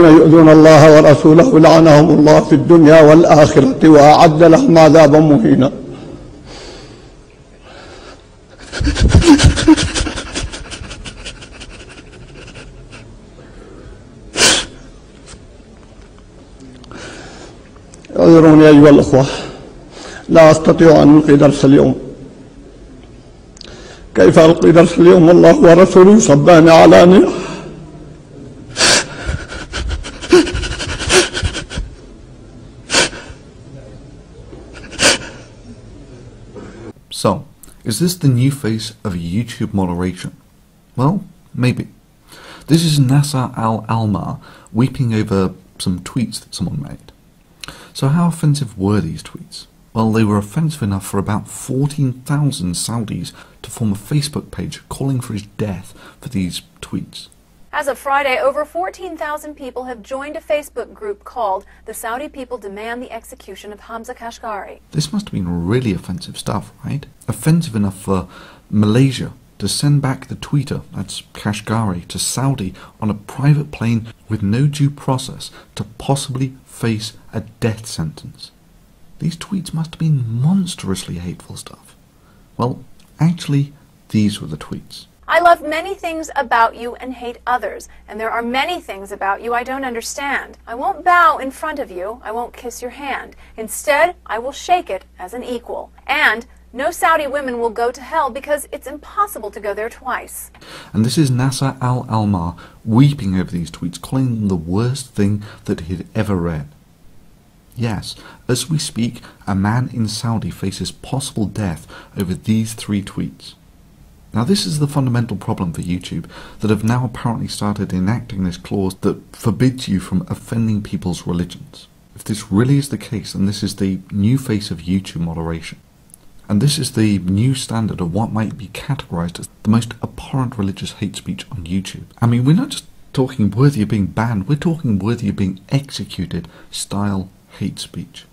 يؤذون الله ورسوله لعنهم الله في الدنيا والآخرة وأعد لهم عذابا مهينا. اعذروني أيها الأخوة، لا أستطيع أن ألقي درس اليوم. كيف ألقي درس اليوم والله ورسوله يصبان علانية؟ So, is this the new face of YouTube moderation? Well, maybe. This is Nasser al-Almar weeping over some tweets that someone made. So how offensive were these tweets? Well, they were offensive enough for about 14,000 Saudis to form a Facebook page calling for his death for these tweets. As of Friday, over 14,000 people have joined a Facebook group called The Saudi People Demand the Execution of Hamza Kashgari. This must have been really offensive stuff, right? Offensive enough for Malaysia to send back the tweeter, that's Kashgari, to Saudi on a private plane with no due process to possibly face a death sentence. These tweets must have been monstrously hateful stuff. Well, actually, these were the tweets. I love many things about you and hate others, and there are many things about you I don't understand. I won't bow in front of you, I won't kiss your hand. Instead, I will shake it as an equal. And no Saudi women will go to hell because it's impossible to go there twice. And this is Nasser al-Almar weeping over these tweets, calling them the worst thing that he had ever read. Yes, as we speak, a man in Saudi faces possible death over these 3 tweets. Now this is the fundamental problem for YouTube, that have now apparently started enacting this clause that forbids you from offending people's religions. If this really is the case, then this is the new face of YouTube moderation. And this is the new standard of what might be categorized as the most abhorrent religious hate speech on YouTube. I mean, we're not just talking worthy of being banned, we're talking worthy of being executed style hate speech.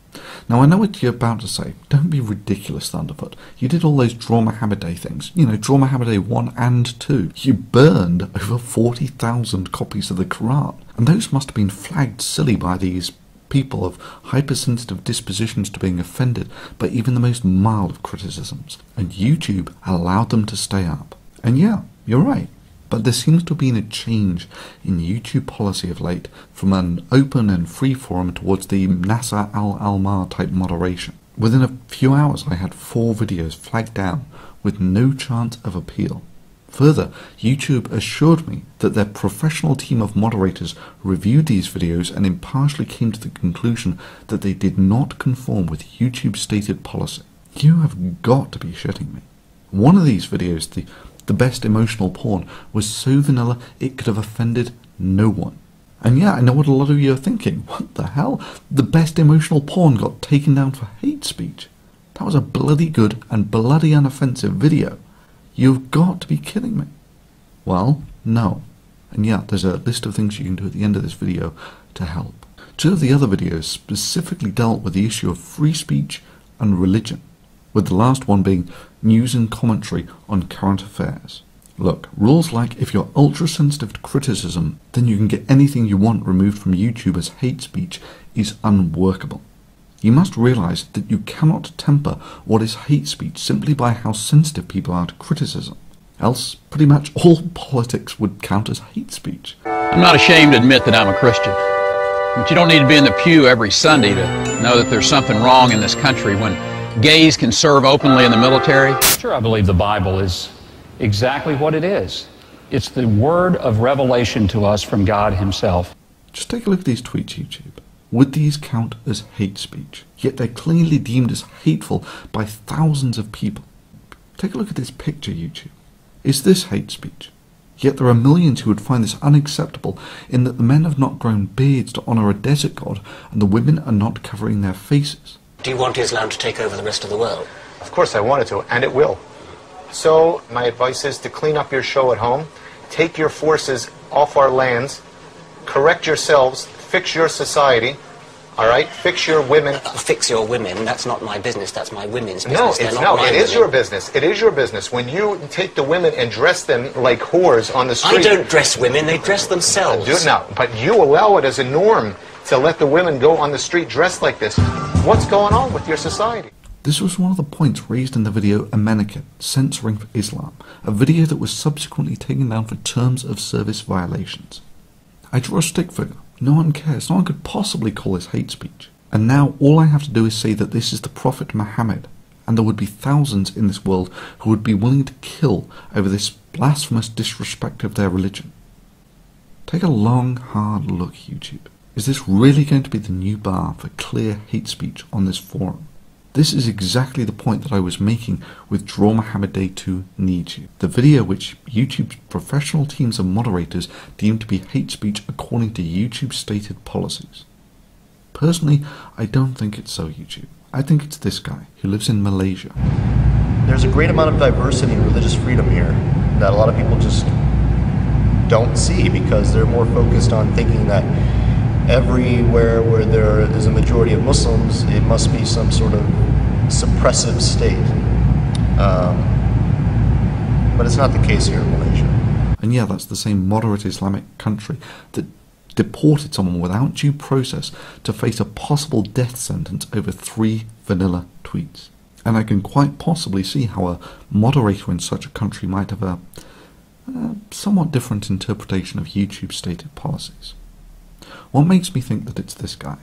Now I know what you're about to say. Don't be ridiculous, Thunderfoot. You did all those Draw Mohammad Day things. You know, Draw Mohammad Day 1 and 2. You burned over 40,000 copies of the Quran. And those must have been flagged silly by these people of hypersensitive dispositions to being offended by even the most mild of criticisms. And YouTube allowed them to stay up. And yeah, you're right. But there seems to have been a change in YouTube policy of late from an open and free forum towards the Nasser al-Almar type moderation. Within a few hours I had 4 videos flagged down with no chance of appeal. Further, YouTube assured me that their professional team of moderators reviewed these videos and impartially came to the conclusion that they did not conform with YouTube's stated policy. You have got to be shitting me. One of these videos, the best emotional porn, was so vanilla it could have offended no one. And yeah, I know what a lot of you are thinking. What the hell? The best emotional porn got taken down for hate speech. That was a bloody good and bloody unoffensive video. You've got to be kidding me. Well, no. And yeah, there's a list of things you can do at the end of this video to help. 2 of the other videos specifically dealt with the issue of free speech and religion, with the last one being news and commentary on current affairs. Look, rules like if you're ultra-sensitive to criticism, then you can get anything you want removed from YouTube as hate speech is unworkable. You must realize that you cannot temper what is hate speech simply by how sensitive people are to criticism. Else, pretty much all politics would count as hate speech. I'm not ashamed to admit that I'm a Christian. But you don't need to be in the pew every Sunday to know that there's something wrong in this country when gays can serve openly in the military. Sure, I believe the Bible is exactly what it is. It's the word of revelation to us from God himself. Just take a look at these tweets, YouTube. Would these count as hate speech? Yet they're clearly deemed as hateful by thousands of people. Take a look at this picture, YouTube. Is this hate speech? Yet there are millions who would find this unacceptable in that the men have not grown beards to honour a desert god and the women are not covering their faces. Do you want Islam to take over the rest of the world? Of course I want it to, and it will. So my advice is to clean up your show at home, take your forces off our lands, correct yourselves, fix your society, All right? Fix your women. Fix your women. That's not my business. That's my women's No, business. it is your business. It is your business. When you take the women and dress them like whores on the street. I don't dress women. They dress themselves. No, but you allow it as a norm to let the women go on the street dressed like this. What's going on with your society? This was one of the points raised in the video Amenakin, Censoring for Islam, a video that was subsequently taken down for terms of service violations. I draw a stick figure. No one cares. No one could possibly call this hate speech. And now all I have to do is say that this is the Prophet Mohammad, and there would be thousands in this world who would be willing to kill over this blasphemous disrespect of their religion. Take a long, hard look, YouTube. Is this really going to be the new bar for clear hate speech on this forum? This is exactly the point that I was making with Draw Mohammed Day 2 Needs You, the video which YouTube's professional teams of moderators deemed to be hate speech according to YouTube's stated policies. Personally, I don't think it's so, YouTube. I think it's this guy, who lives in Malaysia. There's a great amount of diversity and religious freedom here that a lot of people just don't see because they're more focused on thinking that everywhere where there is a majority of Muslims, it must be some sort of suppressive state. But it's not the case here in Malaysia. And yeah, that's the same moderate Islamic country that deported someone without due process to face a possible death sentence over 3 vanilla tweets. And I can quite possibly see how a moderator in such a country might have a somewhat different interpretation of YouTube's stated policies. What makes me think that it's this guy?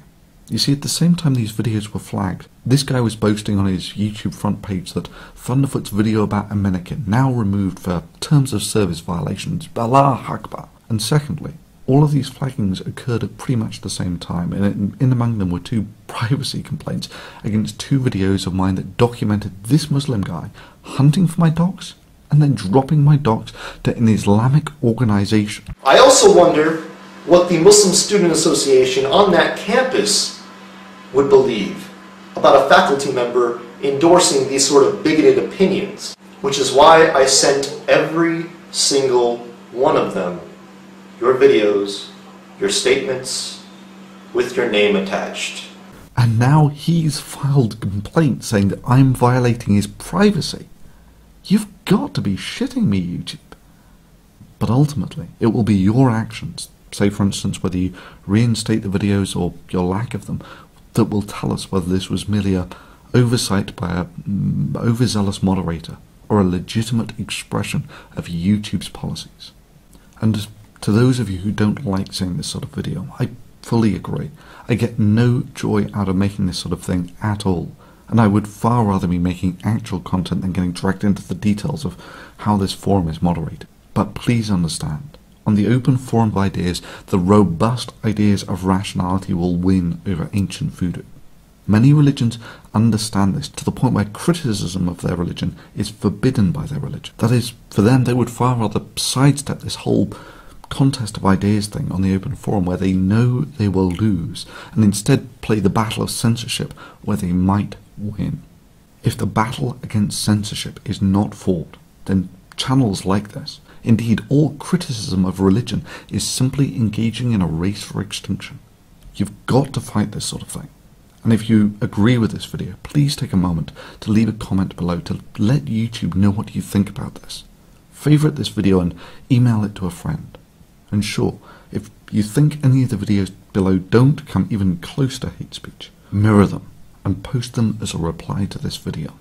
You see, at the same time these videos were flagged, this guy was boasting on his YouTube front page that Thunderfoot's video about Amenakin, now removed for terms of service violations, Allah Akbar. And secondly, all of these flaggings occurred at pretty much the same time, and in among them were 2 privacy complaints against 2 videos of mine that documented this Muslim guy hunting for my dogs and then dropping my dogs to an Islamic organization. I also wonder what the Muslim Student Association on that campus would believe about a faculty member endorsing these sort of bigoted opinions, which is why I sent every single one of them your videos, your statements, with your name attached. And now he's filed a complaint saying that I'm violating his privacy. You've got to be shitting me, YouTube. But ultimately, it will be your actions, say for instance whether you reinstate the videos or your lack of them, that will tell us whether this was merely a oversight by a overzealous moderator or a legitimate expression of YouTube's policies. And to those of you who don't like seeing this sort of video, I fully agree. I get no joy out of making this sort of thing at all, and I would far rather be making actual content than getting dragged into the details of how this forum is moderated. But please understand, on the open forum of ideas, the robust ideas of rationality will win over ancient voodoo. Many religions understand this to the point where criticism of their religion is forbidden by their religion. That is, for them they would far rather sidestep this whole contest of ideas thing on the open forum where they know they will lose, and instead play the battle of censorship where they might win. If the battle against censorship is not fought, then channels like this, indeed all criticism of religion, is simply engaging in a race for extinction. You've got to fight this sort of thing. And if you agree with this video, please take a moment to leave a comment below to let YouTube know what you think about this. Favourite this video and email it to a friend. And sure, if you think any of the videos below don't come even close to hate speech, mirror them and post them as a reply to this video.